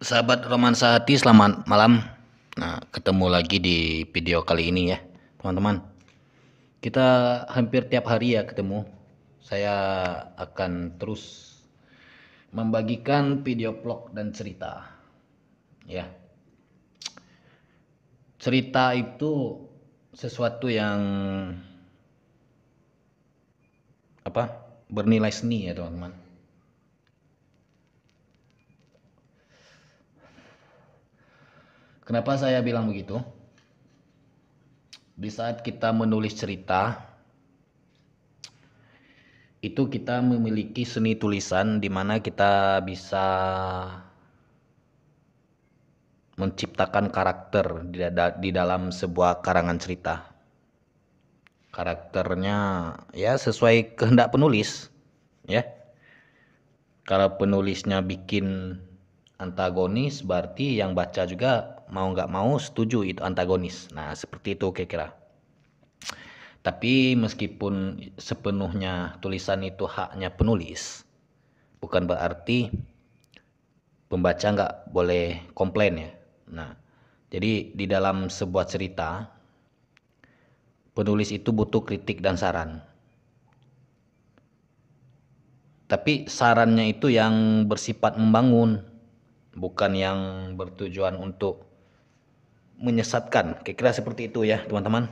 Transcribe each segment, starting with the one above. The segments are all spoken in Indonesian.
Sahabat romansa hati, selamat malam. Nah, ketemu lagi di video kali ini ya, teman-teman. Kita hampir tiap hari ya ketemu. Saya akan terus membagikan video vlog dan cerita. Ya, cerita itu sesuatu yang bernilai seni ya, teman-teman. Kenapa saya bilang begitu? Di saat kita menulis cerita, itu kita memiliki seni tulisan di mana kita bisa menciptakan karakter di dalam sebuah karangan cerita. Karakternya ya sesuai kehendak penulis, ya. Kalau penulisnya bikin antagonis, berarti yang baca juga mau nggak mau setuju itu antagonis. Nah, seperti itu kira-kira. Tapi meskipun sepenuhnya tulisan itu haknya penulis, bukan berarti pembaca nggak boleh komplain ya. Nah, jadi di dalam sebuah cerita, penulis itu butuh kritik dan saran. Tapi sarannya itu yang bersifat membangun, bukan yang bertujuan untuk menyesatkan. Kira-kira seperti itu ya, teman-teman.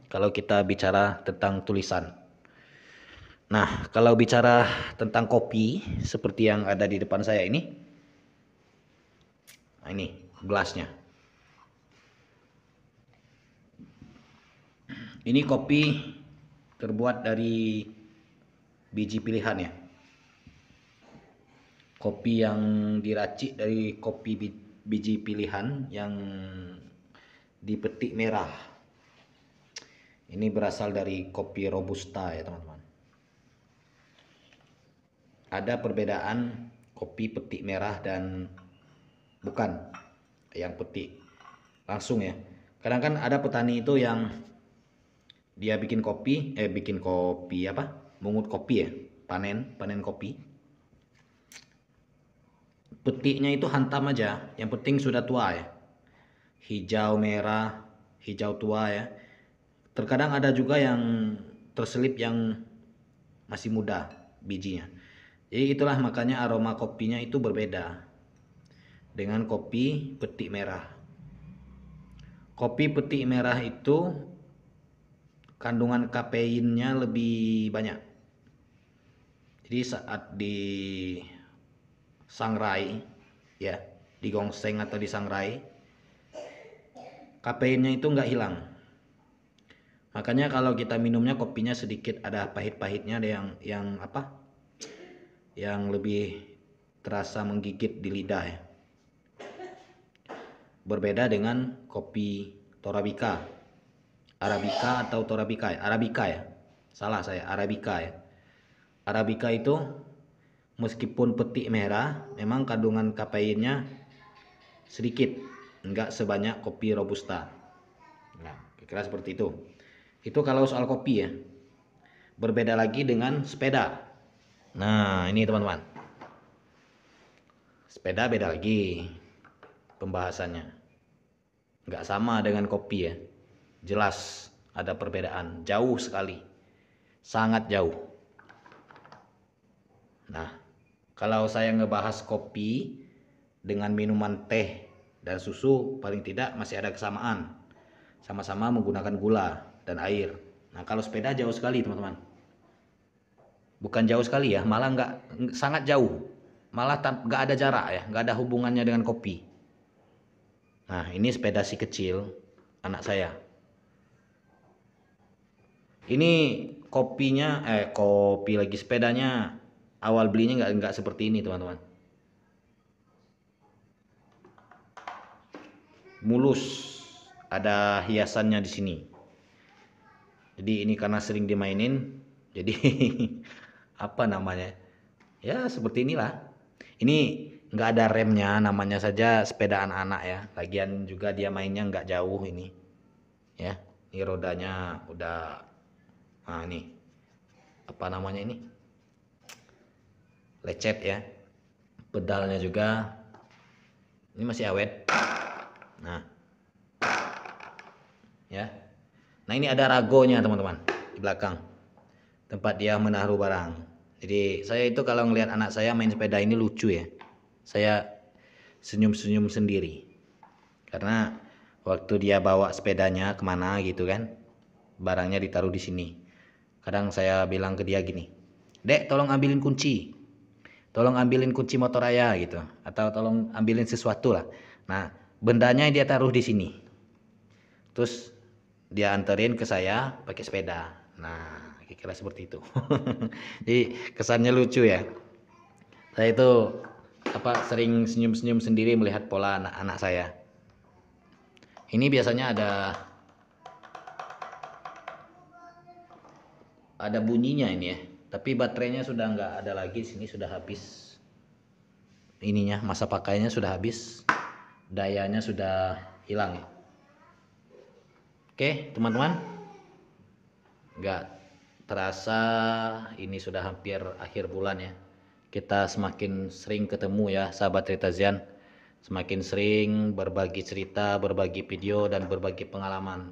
Kalau kita bicara tentang tulisan. Nah, kalau bicara tentang kopi, seperti yang ada di depan saya ini. Nah, ini gelasnya. Ini kopi terbuat dari biji pilihan ya. Kopi yang diracik dari kopi biji pilihan yang dipetik merah. Ini berasal dari kopi robusta ya, teman-teman. Ada perbedaan kopi petik merah dan bukan yang petik langsung ya. Kadang kan ada petani itu yang dia bikin kopi mungut kopi ya, panen kopi. Petiknya itu hantam aja, yang penting sudah tua ya. Hijau merah, hijau tua ya. Terkadang ada juga yang terselip yang masih muda bijinya. Jadi itulah makanya aroma kopinya itu berbeda dengan kopi petik merah. Kopi petik merah itu kandungan kafeinnya lebih banyak. Jadi saat disangrai ya, digongseng atau disangrai, kafeinnya itu nggak hilang. Makanya kalau kita minumnya kopinya sedikit ada pahit-pahitnya, ada yang lebih terasa menggigit di lidah ya. Berbeda dengan kopi Torabika, Arabica atau Torabika ya, Arabica ya. Salah saya, Arabica ya. Arabica itu meskipun petik merah, memang kandungan kafeinnya sedikit, enggak sebanyak kopi robusta. Nah, kira-kira seperti itu. Itu kalau soal kopi ya. Berbeda lagi dengan sepeda. Nah, ini teman-teman. Sepeda beda lagi pembahasannya. Enggak sama dengan kopi ya. Jelas ada perbedaan, jauh sekali. Sangat jauh. Nah, kalau saya ngebahas kopi dengan minuman teh dan susu, paling tidak masih ada kesamaan. Sama-sama menggunakan gula dan air. Nah, kalau sepeda jauh sekali, teman-teman. Bukan jauh sekali ya, malah sangat jauh. Malah nggak ada jarak ya, nggak ada hubungannya dengan kopi. Nah, ini sepeda si kecil, anak saya. Ini kopi lagi sepedanya. Awal belinya nggak seperti ini, teman-teman. Mulus, ada hiasannya di sini. Jadi ini karena sering dimainin, jadi ya seperti inilah. Ini nggak ada remnya, namanya saja sepeda anak-anak ya. Lagian juga dia mainnya nggak jauh ini, ya. Ini rodanya udah, nah ini ini lecet ya. Pedalnya juga Ini masih awet. Nah, ya. Nah, ini ada ragonya teman-teman di belakang, tempat dia menaruh barang. Jadi saya itu kalau ngelihat anak saya main sepeda ini lucu ya, saya senyum-senyum sendiri. Karena waktu dia bawa sepedanya kemana gitu kan, barangnya ditaruh di sini. Kadang saya bilang ke dia gini, "Dek, tolong ambilin kunci. Tolong ambilin kunci motor ayah," gitu. Atau tolong ambilin sesuatu lah. Nah, bendanya dia taruh di sini. Terus dia anterin ke saya pakai sepeda. Nah, kira-kira seperti itu. Jadi kesannya lucu ya. Saya itu sering senyum-senyum sendiri melihat pola anak-anak saya. Ini biasanya ada bunyinya ini ya. Tapi baterainya sudah nggak ada lagi, sini sudah habis. Ininya masa pakainya sudah habis. Dayanya sudah hilang ya. Oke, teman-teman. Nggak terasa ini sudah hampir akhir bulan ya. Kita semakin sering ketemu ya sahabat Ritazian. Semakin sering berbagi cerita, berbagi video, dan berbagi pengalaman.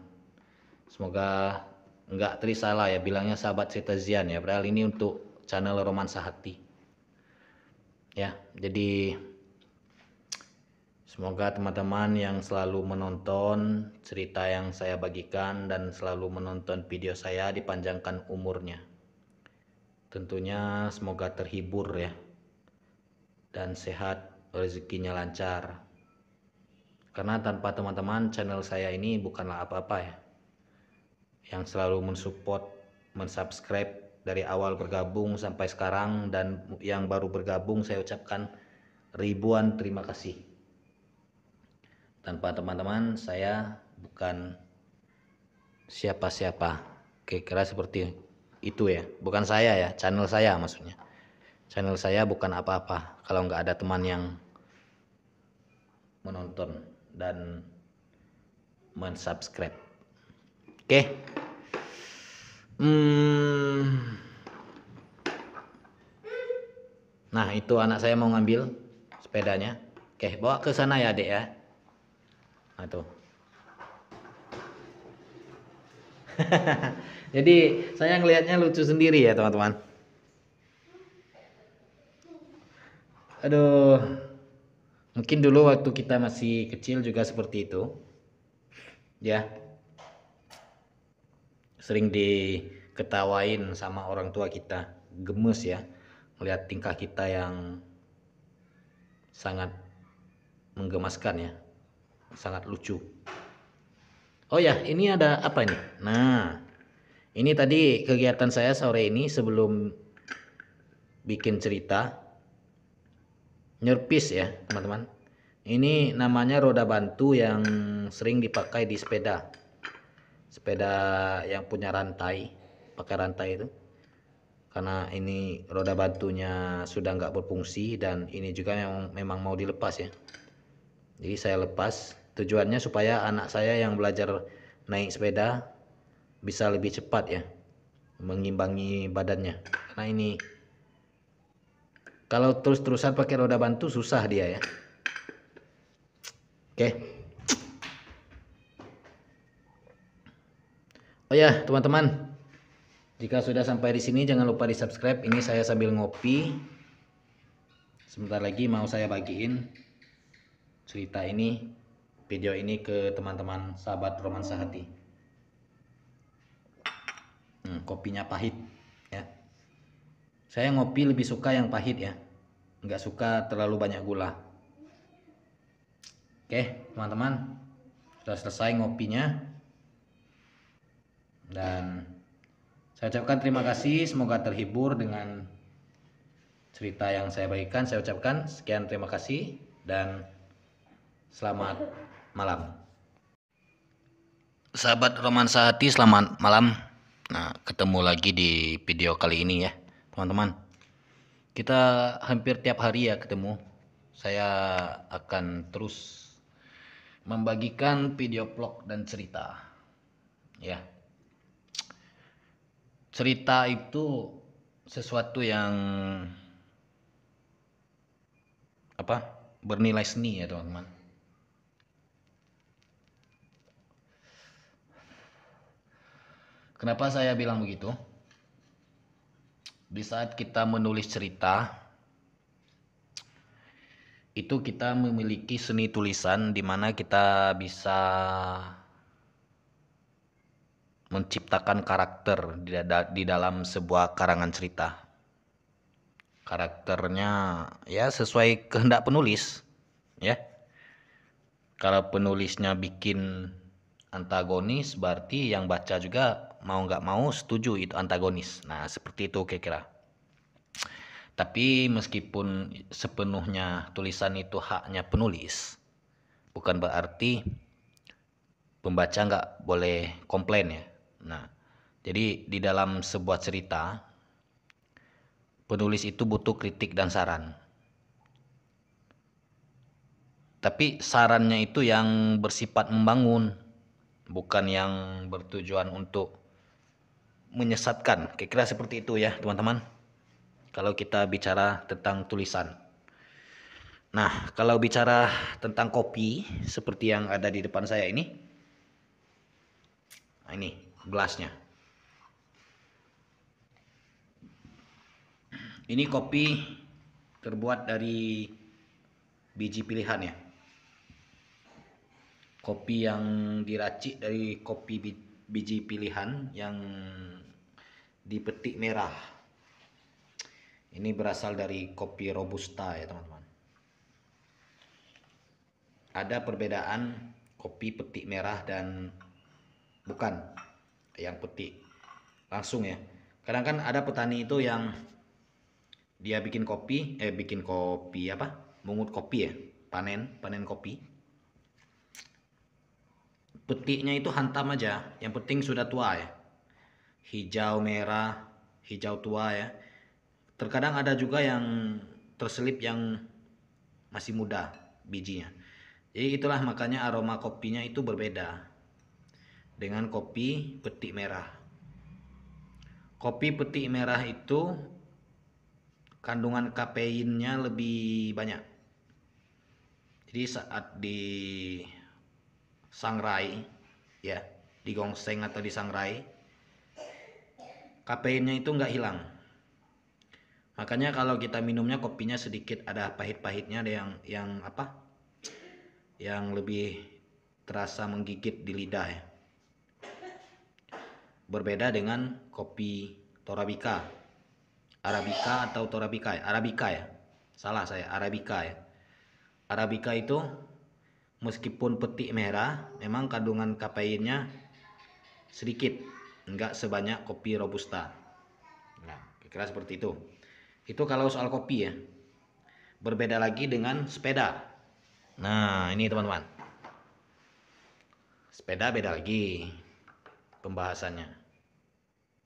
Semoga nggak terisalah ya bilangnya sahabat Ritazian ya. Padahal ini untuk channel Romansa Hati. Ya, jadi semoga teman-teman yang selalu menonton cerita yang saya bagikan dan selalu menonton video saya dipanjangkan umurnya. Tentunya semoga terhibur ya, dan sehat, rezekinya lancar. Karena tanpa teman-teman channel saya ini bukanlah apa-apa ya. Yang selalu mensupport, mensubscribe dari awal bergabung sampai sekarang, dan yang baru bergabung saya ucapkan ribuan terima kasih. Tanpa teman-teman saya bukan siapa-siapa. Kira-kira seperti itu ya. Bukan saya ya, channel saya maksudnya. Channel saya bukan apa-apa kalau nggak ada teman yang menonton dan mensubscribe. Oke. Nah, itu anak saya mau ngambil sepedanya. Oke, bawa ke sana ya, Dek ya. Nah, tuh. Jadi, saya ngelihatnya lucu sendiri ya, teman-teman. Aduh. Mungkin dulu waktu kita masih kecil juga seperti itu. Ya. Sering diketawain sama orang tua kita. Gemes ya. Melihat tingkah kita yang sangat menggemaskan ya. Sangat lucu. Oh ya, ini ada apa ini? Nah, ini tadi kegiatan saya sore ini sebelum bikin cerita. Nyerpis ya, teman-teman. Ini namanya roda bantu yang sering dipakai di sepeda. Sepeda yang punya rantai, pakai rantai itu. Karena ini roda bantunya sudah nggak berfungsi dan ini juga yang memang mau dilepas ya. Jadi saya lepas, tujuannya supaya anak saya yang belajar naik sepeda bisa lebih cepat ya, mengimbangi badannya. Karena ini kalau terus-terusan pakai roda bantu susah dia ya. Oke. Oh ya, teman-teman. Jika sudah sampai di sini jangan lupa di-subscribe. Ini saya sambil ngopi. Sebentar lagi mau saya bagiin cerita ini, video ini ke teman-teman sahabat Romansa Hati. Kopinya pahit ya. Saya ngopi lebih suka yang pahit ya. Nggak suka terlalu banyak gula. Oke, teman-teman. Sudah selesai ngopinya. Dan saya ucapkan terima kasih, semoga terhibur dengan cerita yang saya bagikan. Saya ucapkan sekian terima kasih dan selamat malam. Sahabat Romansa Hati, selamat malam. Nah, ketemu lagi di video kali ini ya, teman-teman. Kita hampir tiap hari ya ketemu. Saya akan terus membagikan video vlog dan cerita. Ya. Cerita itu sesuatu yang bernilai seni ya teman-teman. Kenapa saya bilang begitu? Di saat kita menulis cerita, itu kita memiliki seni tulisan di mana kita bisa menciptakan karakter di dalam sebuah karangan cerita. Karakternya ya sesuai kehendak penulis, ya. Kalau penulisnya bikin antagonis, berarti yang baca juga mau nggak mau setuju itu antagonis. Nah, seperti itu kira-kira. Tapi meskipun sepenuhnya tulisan itu haknya penulis, bukan berarti pembaca nggak boleh komplain ya. Nah, jadi di dalam sebuah cerita, penulis itu butuh kritik dan saran. Tapi sarannya itu yang bersifat membangun, bukan yang bertujuan untuk menyesatkan. Kira-kira seperti itu ya teman-teman. Kalau kita bicara tentang tulisan. Nah, kalau bicara tentang kopi, seperti yang ada di depan saya ini. Nah, ini gelasnya. Ini kopi terbuat dari biji pilihan ya. Kopi yang diracik dari kopi biji pilihan yang dipetik merah. Ini berasal dari kopi robusta ya teman-teman. Ada perbedaan kopi petik merah dan bukan yang petik langsung ya. Kadang kan ada petani itu yang dia bikin kopi mungut kopi ya, panen kopi. Petiknya itu hantam aja, yang penting sudah tua ya. Hijau merah, hijau tua ya. Terkadang ada juga yang terselip yang masih muda bijinya. Jadi itulah makanya aroma kopinya itu berbeda dengan kopi petik merah. Kopi petik merah itu kandungan kafeinnya lebih banyak. Jadi saat disangrai ya, digongseng atau disangrai, kafeinnya itu nggak hilang. Makanya kalau kita minumnya kopinya sedikit ada pahit-pahitnya, ada yang lebih terasa menggigit di lidah ya. Berbeda dengan kopi Torabika, Arabica atau Torabika ya, Arabica ya. Salah saya, Arabica ya. Arabica itu meskipun petik merah, memang kandungan kafeinnya sedikit, enggak sebanyak kopi robusta. Nah, kira-kira seperti itu. Itu kalau soal kopi ya. Berbeda lagi dengan sepeda. Nah, ini teman-teman. Sepeda beda lagi pembahasannya.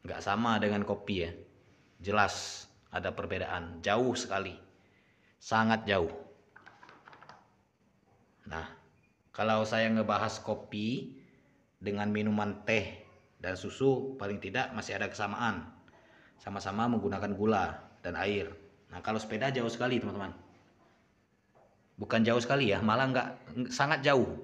Enggak sama dengan kopi ya. Jelas ada perbedaan, jauh sekali. Sangat jauh. Nah, kalau saya ngebahas kopi dengan minuman teh dan susu, paling tidak masih ada kesamaan. Sama-sama menggunakan gula dan air. Nah, kalau sepeda jauh sekali teman-teman. Bukan jauh sekali ya, malah sangat jauh.